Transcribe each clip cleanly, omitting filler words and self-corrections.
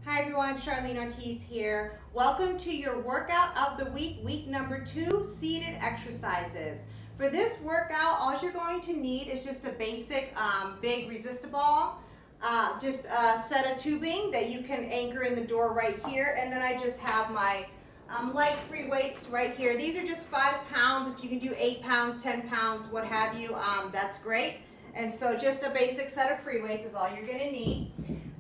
Hi everyone, Charlene Ortiz here. Welcome to your workout of the week, week number 2, seated exercises. For this workout, all you're going to need is just a basic big resistor ball, just a set of tubing that you can anchor in the door right here, and then I just have my light free weights right here. These are just 5 pounds. If you can do 8 pounds, 10 pounds, what have you, that's great. And so just a basic set of free weights is all you're going to need.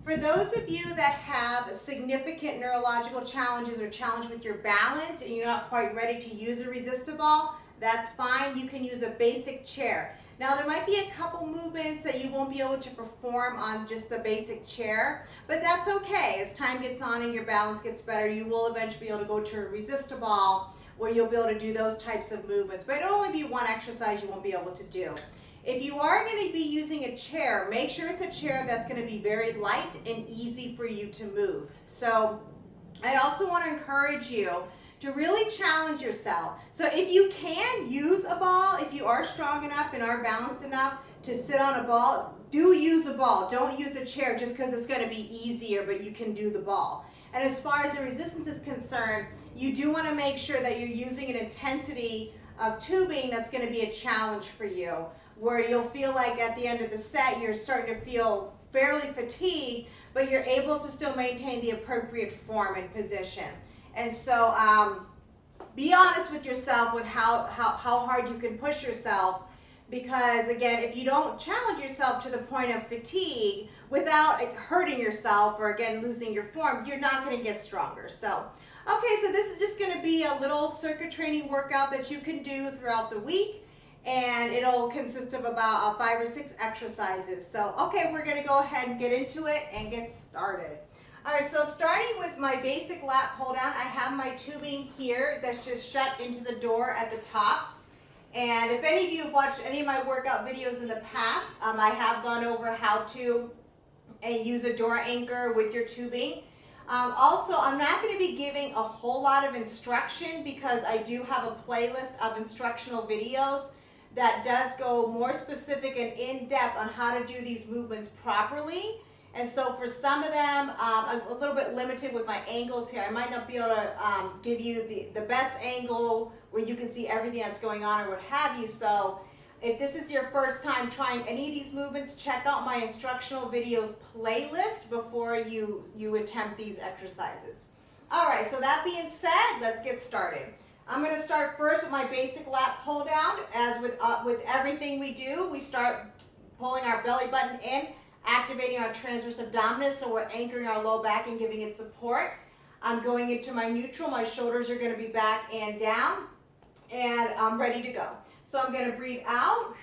For those of you that have significant neurological challenges or challenge with your balance and you're not quite ready to use a resistor ball, that's fine. You can use a basic chair. Now there might be a couple movements that you won't be able to perform on just the basic chair, but that's okay. As time gets on and your balance gets better, you will eventually be able to go to a resistor ball where you'll be able to do those types of movements. But it'll only be one exercise you won't be able to do. If you are going to be using a chair, make sure it's a chair that's going to be very light and easy for you to move. So I also want to encourage you to really challenge yourself. So if you can use a ball, if you are strong enough and are balanced enough to sit on a ball, do use a ball. Don't use a chair just because it's going to be easier, but you can do the ball. And as far as the resistance is concerned, you do want to make sure that you're using an intensity of tubing that's going to be a challenge for you, where you'll feel like at the end of the set you're starting to feel fairly fatigued, but you're able to still maintain the appropriate form and position. And so be honest with yourself with how hard you can push yourself, because again, if you don't challenge yourself to the point of fatigue without hurting yourself or again losing your form, you're not going to get stronger. So okay, so this is just going to be a little circuit training workout that you can do throughout the week. And it'll consist of about 5 or 6 exercises. So, okay, we're going to go ahead and get into it and get started. All right, so starting with my basic lat pull down, I have my tubing here that's just shut into the door at the top. And if any of you have watched any of my workout videos in the past, I have gone over how to use a door anchor with your tubing. Also, I'm not going to be giving a whole lot of instruction because I do have a playlist of instructional videos that does go more specific and in-depth on how to do these movements properly. And so for some of them, I'm a little bit limited with my angles here. I might not be able to give you the best angle where you can see everything that's going on or what have you. So if this is your first time trying any of these movements, check out my instructional videos playlist before you attempt these exercises. All right, so that being said, let's get started. I'm going to start first with my basic lat pull down. As with everything we do, we start pulling our belly button in, activating our transverse abdominis, so we're anchoring our low back and giving it support. I'm going into my neutral. My shoulders are going to be back and down, and I'm ready to go. So I'm going to breathe out,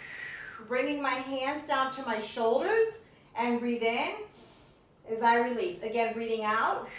bringing my hands down to my shoulders, and breathe in as I release. Again, breathing out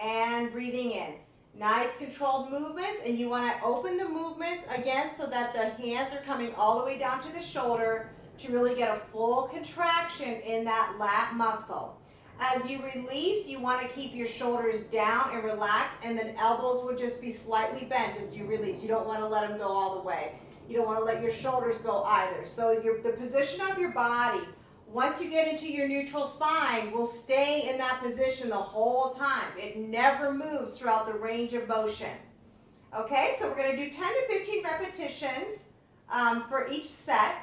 and breathing in. Nice controlled movements, and you want to open the movements again so that the hands are coming all the way down to the shoulder to really get a full contraction in that lat muscle. As you release, you want to keep your shoulders down and relaxed, and then elbows would just be slightly bent as you release. You don't want to let them go all the way. You don't want to let your shoulders go either. So the position of your body, once you get into your neutral spine, will stay in that position the whole time. It never moves throughout the range of motion. Okay, so we're going to do 10 to 15 repetitions for each set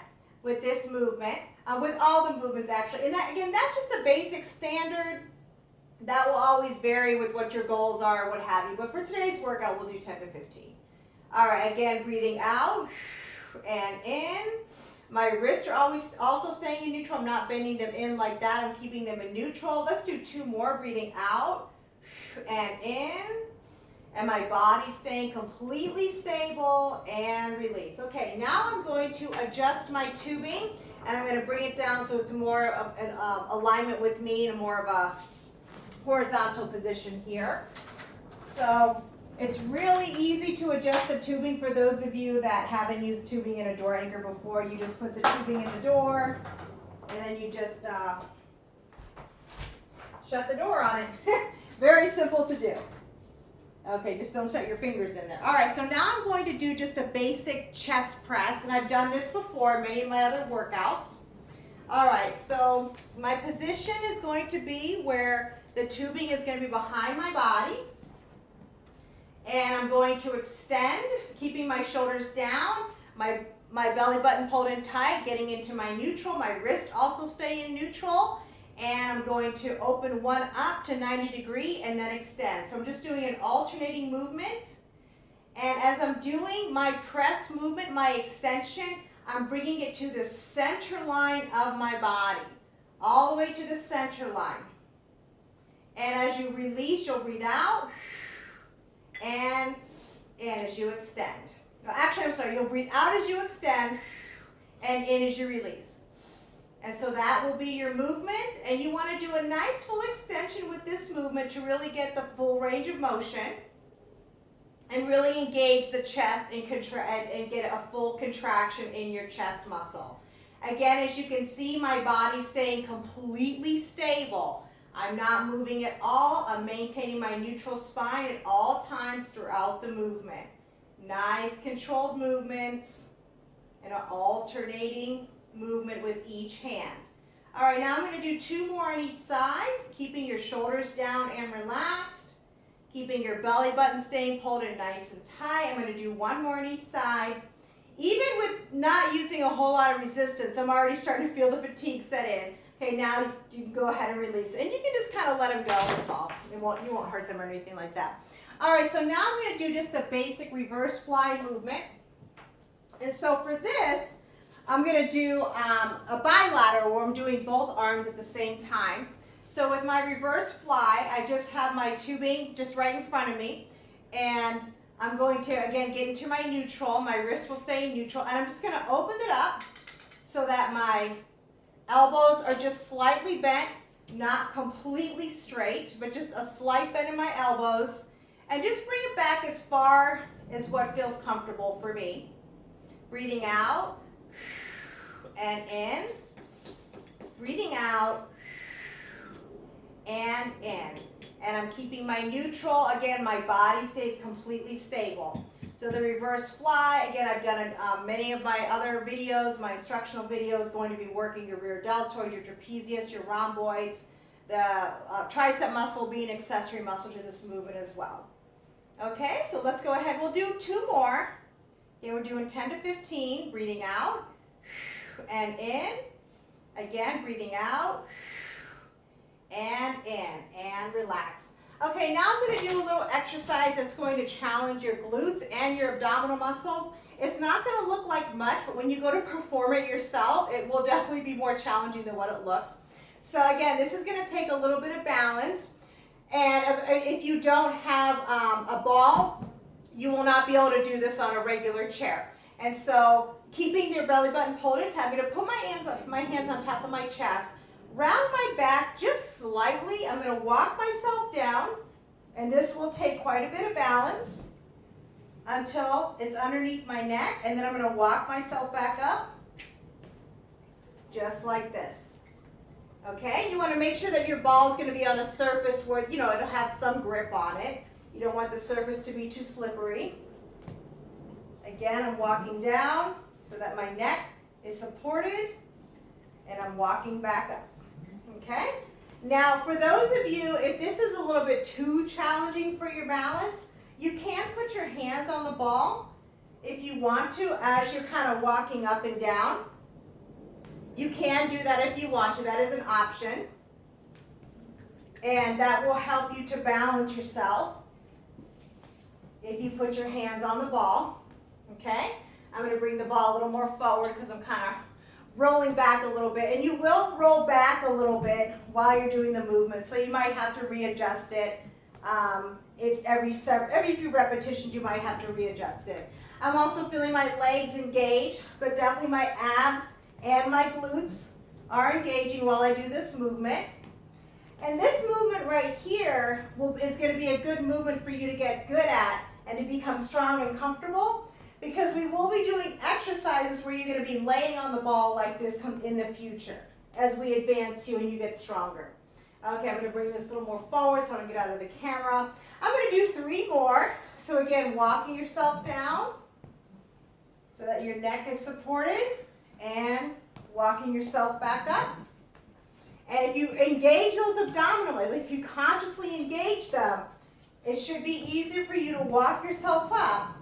with this movement, with all the movements actually. And that, again, that's just a basic standard. That will always vary with what your goals are or what have you. But for today's workout, we'll do 10 to 15. All right, again, breathing out and in. My wrists are always also staying in neutral. I'm not bending them in like that. I'm keeping them in neutral. Let's do 2 more. Breathing out and in. And my body staying completely stable and release. Okay, now I'm going to adjust my tubing, and I'm going to bring it down so it's more of an alignment with me and more of a horizontal position here. So it's really easy to adjust the tubing for those of you that haven't used tubing in a door anchor before. You just put the tubing in the door, and then you just shut the door on it. Very simple to do. Okay, just don't shut your fingers in there. All right, so now I'm going to do just a basic chest press, and I've done this before in many of my other workouts. All right, so my position is going to be where The tubing is going to be behind my body. And I'm going to extend, keeping my shoulders down, my belly button pulled in tight, getting into my neutral, my wrist also stay in neutral. And I'm going to open one up to 90 degree and then extend. So I'm just doing an alternating movement. And as I'm doing my press movement, my extension, I'm bringing it to the center line of my body, all the way to the center line. And as you release, you'll breathe out and in as you extend. No, actually, I'm sorry, you'll breathe out as you extend and in as you release. And so that will be your movement, and you want to do a nice full extension with this movement to really get the full range of motion and really engage the chest and get a full contraction in your chest muscle. Again, as you can see, my body staying completely stable. I'm not moving at all. I'm maintaining my neutral spine at all times throughout the movement. Nice controlled movements and an alternating movement with each hand. All right, now I'm going to do 2 more on each side, keeping your shoulders down and relaxed, keeping your belly button staying pulled in nice and tight. I'm going to do 1 more on each side. Even with not using a whole lot of resistance, I'm already starting to feel the fatigue set in. Okay, now you can go ahead and release it. And you can just kind of let them go and fall. You won't hurt them or anything like that. All right, so now I'm going to do just a basic reverse fly movement. And so for this, I'm going to do a bilateral where I'm doing both arms at the same time. So with my reverse fly, I just have my tubing just right in front of me. And I'm going to, again, get into my neutral. My wrist will stay in neutral. And I'm just going to open it up so that my elbows are just slightly bent, not completely straight, but just a slight bend in my elbows. And just bring it back as far as what feels comfortable for me. Breathing out and in. Breathing out and in. And I'm keeping my neutral. Again, my body stays completely stable. So the reverse fly, again, I've done many of my other videos. My instructional video is going to be working your rear deltoid, your trapezius, your rhomboids. The tricep muscle will be an accessory muscle to this movement as well. Okay, so let's go ahead. We'll do 2 more. Okay, we're doing 10 to 15. Breathing out and in. Again, breathing out and in, and relax. Okay, now I'm going to do a little exercise that's going to challenge your glutes and your abdominal muscles. It's not going to look like much, but when you go to perform it yourself, it will definitely be more challenging than what it looks. So again, this is going to take a little bit of balance. And if you don't have a ball, you will not be able to do this on a regular chair. And so keeping your belly button pulled in tight, I'm going to put my hands on top of my chest. Round my back just slightly. I'm going to walk myself down, and this will take quite a bit of balance until it's underneath my neck, and then I'm going to walk myself back up just like this. Okay, you want to make sure that your ball is going to be on a surface where, it'll have some grip on it. You don't want the surface to be too slippery. Again, I'm walking down so that my neck is supported, and I'm walking back up. Okay? Now, for those of you, if this is a little bit too challenging for your balance, you can put your hands on the ball if you want to as you're kind of walking up and down. You can do that if you want to. That is an option. And that will help you to balance yourself if you put your hands on the ball. Okay? I'm going to bring the ball a little more forward because I'm kind of rolling back a little bit, and you will roll back a little bit while you're doing the movement, so you might have to readjust it. Every few repetitions you might have to readjust it. I'm also feeling my legs engaged, but definitely my abs and my glutes are engaging while I do this movement. And this movement right here is going to be a good movement for you to get good at and to become strong and comfortable, because we will be doing exercises where you're going to be laying on the ball like this in the future as we advance you and you get stronger. Okay, I'm going to bring this a little more forward so I don't get out of the camera. I'm going to do 3 more. So again, walking yourself down so that your neck is supported and walking yourself back up. And if you engage those abdominals, if you consciously engage them, it should be easier for you to walk yourself up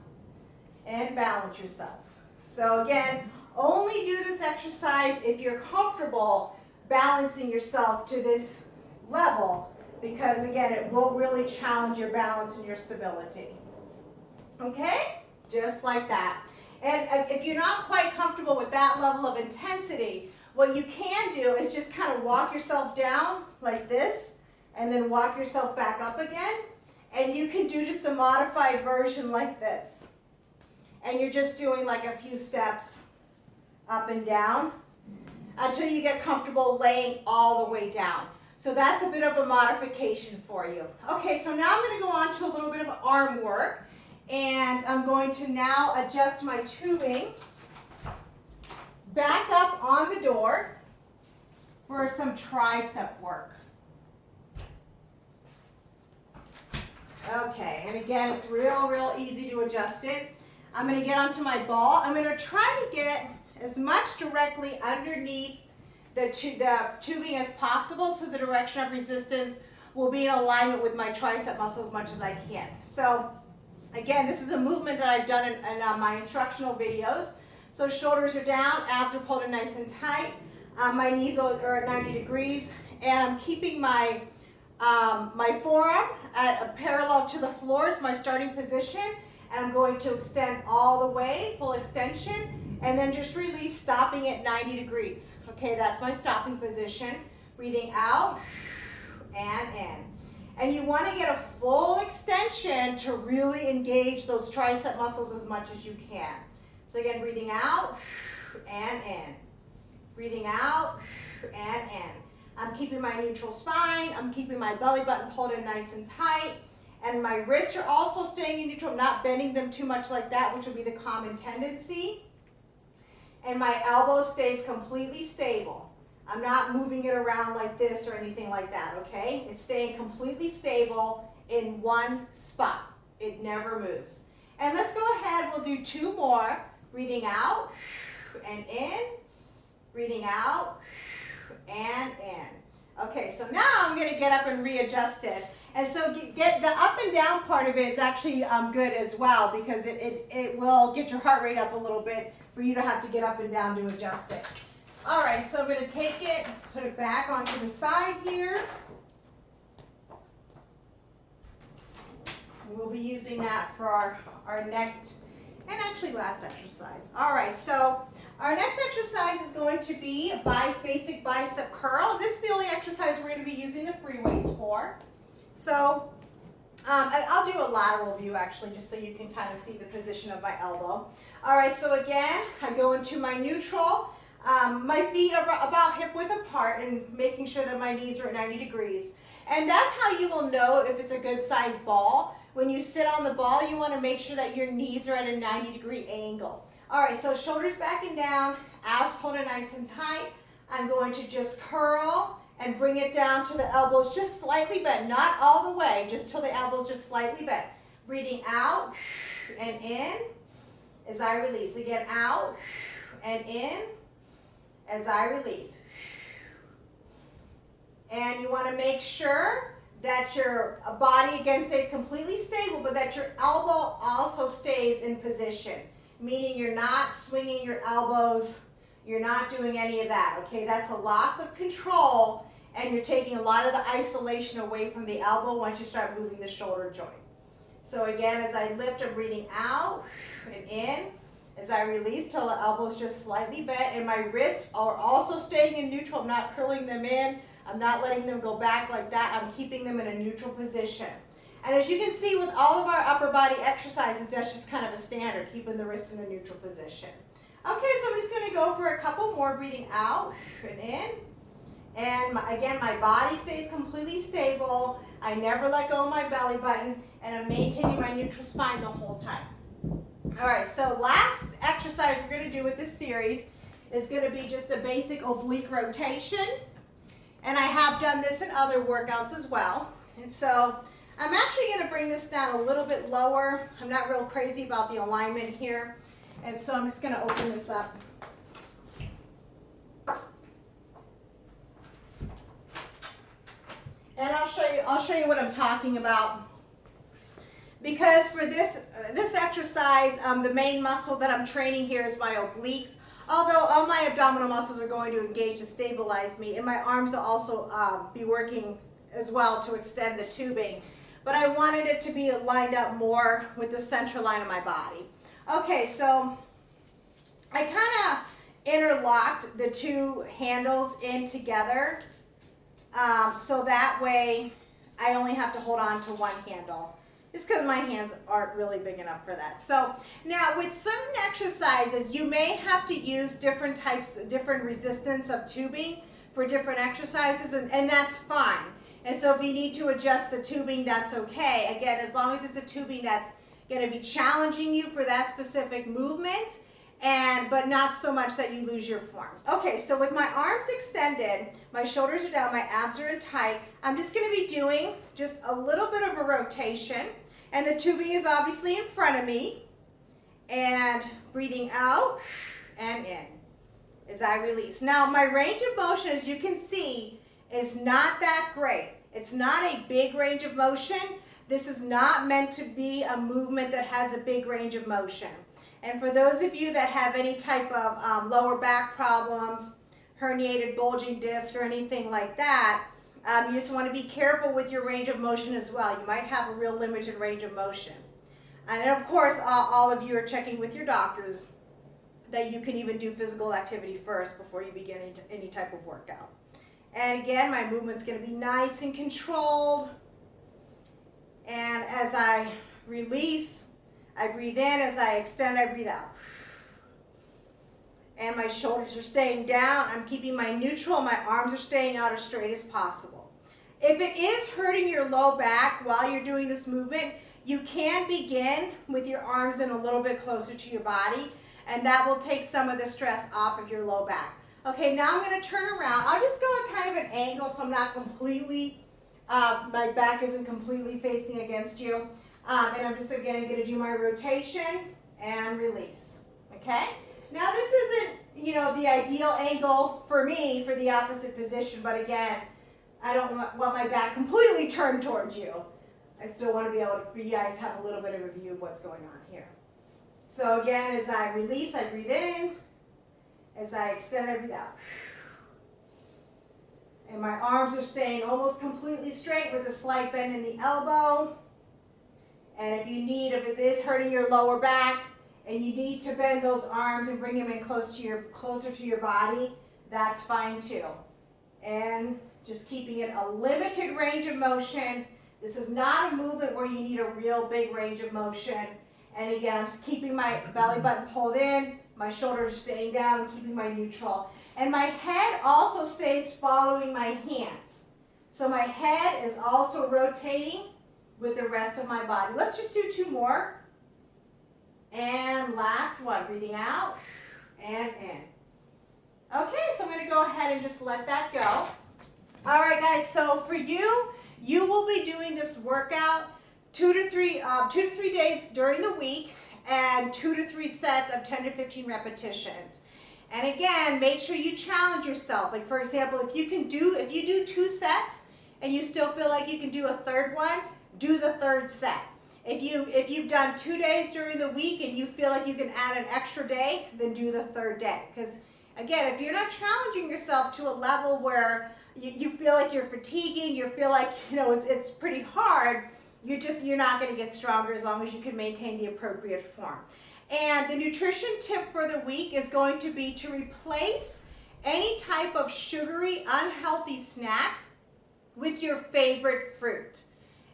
and balance yourself. So again, only do this exercise if you're comfortable balancing yourself to this level, because again, it will really challenge your balance and your stability. Okay? Just like that. And if you're not quite comfortable with that level of intensity, what you can do is just kind of walk yourself down like this, and then walk yourself back up again. And you can do just a modified version like this. And you're just doing like a few steps up and down until you get comfortable laying all the way down. So that's a bit of a modification for you. Okay, so now I'm going to go on to a little bit of arm work. And I'm going to now adjust my tubing back up on the door for some tricep work. Okay, and again, it's real easy to adjust it. I'm going to get onto my ball. I'm going to try to get as much directly underneath the tubing as possible, so the direction of resistance will be in alignment with my tricep muscle as much as I can. So again, this is a movement that I've done in my instructional videos. So shoulders are down, abs are pulled in nice and tight. My knees are at 90 degrees, and I'm keeping my my forearm at parallel to the floor is my starting position, and I'm going to extend all the way, full extension, and then just release, stopping at 90 degrees. Okay, that's my stopping position. Breathing out and in. And you want to get a full extension to really engage those tricep muscles as much as you can. So again, breathing out and in. Breathing out and in. I'm keeping my neutral spine. I'm keeping my belly button pulled in nice and tight. And my wrists are also staying in neutral. I'm not bending them too much like that, which would be the common tendency. And my elbow stays completely stable. I'm not moving it around like this or anything like that, okay? It's staying completely stable in one spot. It never moves. And let's go ahead, we'll do two more. Breathing out and in. Breathing out and in. Okay, so now I'm going to get up and readjust it. And so get the up and down part of it is actually good as well, because it will get your heart rate up a little bit for you to have to get up and down to adjust it. All right, so I'm going to take it, put it back onto the side here. We'll be using that for our next and actually last exercise. All right, so our next exercise is going to be a basic bicep curl. This is the only exercise we're going to be using the free weights for. So I'll do a lateral view actually, just so you can kind of see the position of my elbow. All right, so again, I go into my neutral. My feet are about hip width apart, and making sure that my knees are at 90 degrees. And that's how you will know if it's a good size ball. When you sit on the ball, you want to make sure that your knees are at a 90-degree angle. All right, so shoulders back and down, abs pulled in nice and tight. I'm going to just curl and bring it down to the elbows just slightly bent, not all the way, just till the elbows just slightly bent. Breathing out and in as I release. Again, out and in as I release. And you want to make sure that your body again stays completely stable, but that your elbow also stays in position, meaning you're not swinging your elbows, you're not doing any of that, okay? That's a loss of control, and you're taking a lot of the isolation away from the elbow once you start moving the shoulder joint. So again, as I lift, I'm breathing out and in. As I release till the elbow's just slightly bent, and my wrists are also staying in neutral. I'm not curling them in. I'm not letting them go back like that. I'm keeping them in a neutral position. And as you can see with all of our upper body exercises, that's just kind of a standard, keeping the wrist in a neutral position. Okay, so I'm just going to go for a couple more, breathing out and in. And again, my body stays completely stable. I never let go of my belly button, and I'm maintaining my neutral spine the whole time. All right, so last exercise we're going to do with this series is going to be just a basic oblique rotation. And I have done this in other workouts as well. And so I'm actually going to bring this down a little bit lower. I'm not real crazy about the alignment here. And so I'm just going to open this up. And I'll show you what I'm talking about. Because for this exercise, the main muscle that I'm training here is my obliques. Although all my abdominal muscles are going to engage to stabilize me, and my arms will also be working as well to extend the tubing. But I wanted it to be lined up more with the center line of my body. Okay, so I kind of interlocked the two handles in together, so that way I only have to hold on to one handle, just because my hands aren't really big enough for that. So now with certain exercises, you may have to use different resistance of tubing for different exercises, and that's fine. And so if you need to adjust the tubing, that's okay. Again, as long as it's the tubing that's going to be challenging you for that specific movement, but not so much that you lose your form. Okay, so with my arms extended, my shoulders are down, my abs are in tight, I'm just going to be doing just a little bit of a rotation, and the tubing is obviously in front of me, and breathing out and in as I release. Now my range of motion, as you can see, is not that great. It's not a big range of motion. This is not meant to be a movement that has a big range of motion. And for those of you that have any type of lower back problems, herniated bulging disc or anything like that, you just want to be careful with your range of motion as well. You might have a real limited range of motion. And of course, all of you are checking with your doctors that you can even do physical activity first before you begin any type of workout. And again, my movement's going to be nice and controlled. And as I release, I breathe in. As I extend, I breathe out. And my shoulders are staying down. I'm keeping my neutral. My arms are staying out as straight as possible. If it is hurting your low back while you're doing this movement, you can begin with your arms in a little bit closer to your body, and that will take some of the stress off of your low back. Okay, now I'm going to turn around. I'll just go at kind of an angle so I'm not completely, my back isn't completely facing against you. And I'm just, again, going to do my rotation and release. Okay? Now this isn't, the ideal angle for me for the opposite position, but again, I don't want my back completely turned towards you. I still want to be able to, for you guys to have a little bit of a view of what's going on here. So again, as I release, I breathe in. As I extend, I breathe out. And my arms are staying almost completely straight with a slight bend in the elbow. And if it is hurting your lower back, and you need to bend those arms and bring them in closer to your body, that's fine too. And just keeping it a limited range of motion. This is not a movement where you need a real big range of motion. And again, I'm just keeping my belly button pulled in, my shoulders are staying down, and keeping my neutral. And my head also stays following my hands. So my head is also rotating with the rest of my body. Let's just do two more. And last one, breathing out and in. Okay, so I'm going to go ahead and just let that go. All right, guys, so for you, you will be doing this workout 2 to 3 days during the week, and 2 to 3 sets of 10 to 15 repetitions. And again, make sure you challenge yourself. Like for example, if you do 2 sets and you still feel like you can do a third one, do the third set. If you've done 2 days during the week and you feel like you can add an extra day, then do the third day. Because again, if you're not challenging yourself to a level where you feel like you're fatiguing, you feel like it's pretty hard, you're not going to get stronger as long as you can maintain the appropriate form. And the nutrition tip for the week is going to be to replace any type of sugary, unhealthy snack with your favorite fruit.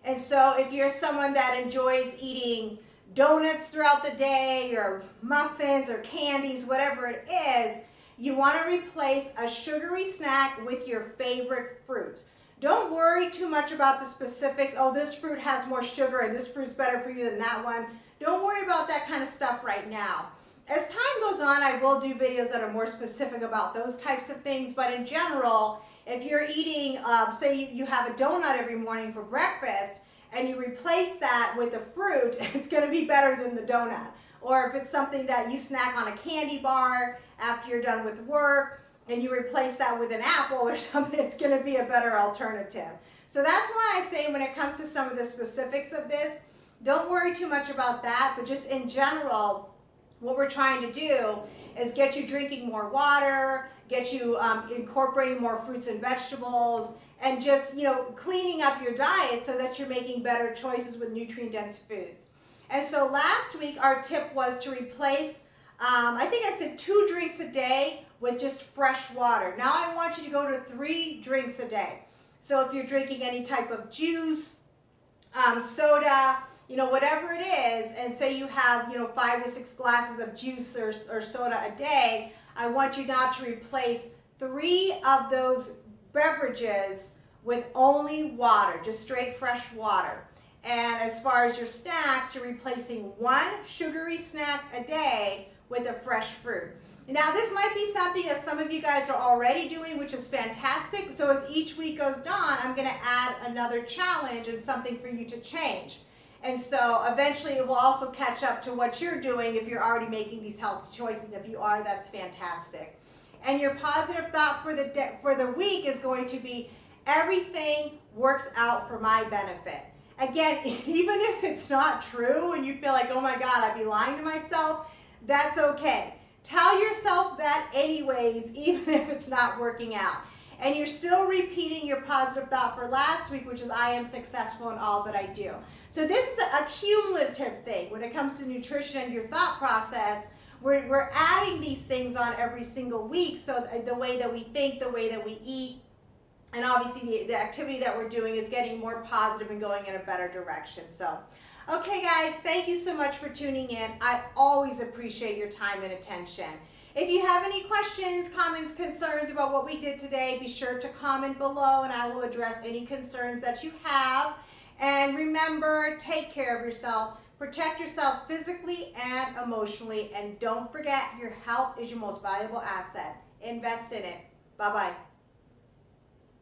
And so if you're someone that enjoys eating donuts throughout the day or muffins or candies, whatever it is, you want to replace a sugary snack with your favorite fruit. Don't worry too much about the specifics. Oh, this fruit has more sugar and this fruit's better for you than that one. Don't worry about that kind of stuff right now. As time goes on, I will do videos that are more specific about those types of things, but in general, if you're eating, say you have a donut every morning for breakfast, and you replace that with a fruit, it's going to be better than the donut. Or if it's something that you snack on a candy bar after you're done with work, and you replace that with an apple or something, it's going to be a better alternative. So that's why I say when it comes to some of the specifics of this, don't worry too much about that, but just in general, what we're trying to do is get you drinking more water, get you incorporating more fruits and vegetables, and just, cleaning up your diet so that you're making better choices with nutrient-dense foods. And so last week, our tip was to replace, I think I said 2 drinks a day with just fresh water. Now I want you to go to 3 drinks a day. So if you're drinking any type of juice, soda, whatever it is, and say you have, 5 to 6 glasses of juice or soda a day, I want you now to replace 3 of those beverages with only water, just straight fresh water. And as far as your snacks, you're replacing 1 sugary snack a day with a fresh fruit. Now this might be something that some of you guys are already doing, which is fantastic. So as each week goes on, I'm going to add another challenge and something for you to change. And so eventually it will also catch up to what you're doing if you're already making these healthy choices. If you are, that's fantastic. And your positive thought for the week is going to be, everything works out for my benefit. Again, even if it's not true and you feel like, oh my God, I'd be lying to myself, that's okay. Tell yourself that anyways, even if it's not working out. And you're still repeating your positive thought for last week, which is, I am successful in all that I do. So this is a cumulative thing when it comes to nutrition and your thought process. We're adding these things on every single week. So the way that we think, the way that we eat, and obviously the activity that we're doing is getting more positive and going in a better direction. So, okay guys, thank you so much for tuning in. I always appreciate your time and attention. If you have any questions, comments, concerns about what we did today, be sure to comment below and I will address any concerns that you have. And remember, take care of yourself, protect yourself physically and emotionally, and don't forget, your health is your most valuable asset. Invest in it. Bye-bye.